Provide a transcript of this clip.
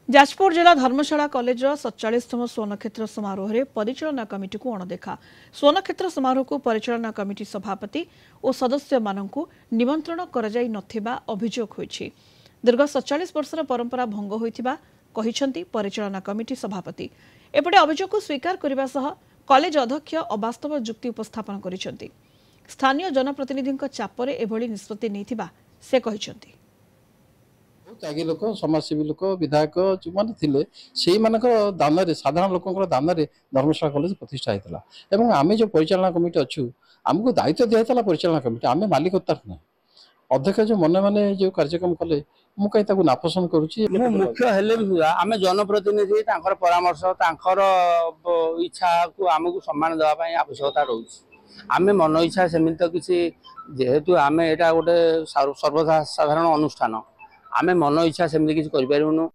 जाजपुर जिला धर्मशाला कॉलेज 47तम स्वर्णक्षेत्र समारोह में परिचालना कमिटी को अणदेखा स्वर्णक्षेत्र समारोह को परिचालना कमिटी सभापति और सदस्य मानक निमंत्रण कराई नथिबा अभियोग होईछि। दीर्घ 47 वर्षर परंपरा भंग होइथिबा कहिसंती परिचालना कमिटी सभापति। एपटे अभियोग को स्वीकार करने सह कॉलेज अध्यक्ष अवास्तव जुक्ति उपस्थापन करिसंती। स्थानीय जनप्रतिनिधि चापरे एभली निष्पत्ति नैथिबा से कहिसंती। त्यागी लोक समाजसेवी लोक विधायक जो मैंने थे से दान साधारण लोक दान धर्मशाला कॉलेज प्रतिष्ठा होता है। आम जो परिचालना कमिटी अच्छु आमको दायित्व दिया परिचालना कमिटी आम मालिकतार ना अध्यक्ष जो मन मैंने जो कार्यक्रम कले मुझे कहीं नापसंद करुच्ची मुख्य हेले आम जनप्रतिनिधि परामर्श इच्छा को आमको सम्मान देवाई आवश्यकता रोच आम मन इच्छा सेमि तो किसी जेहेतु आम यहाँ गोटे सर्वसाधारण अनुष्ठान आम मन इच्छा सेमती किसी कर।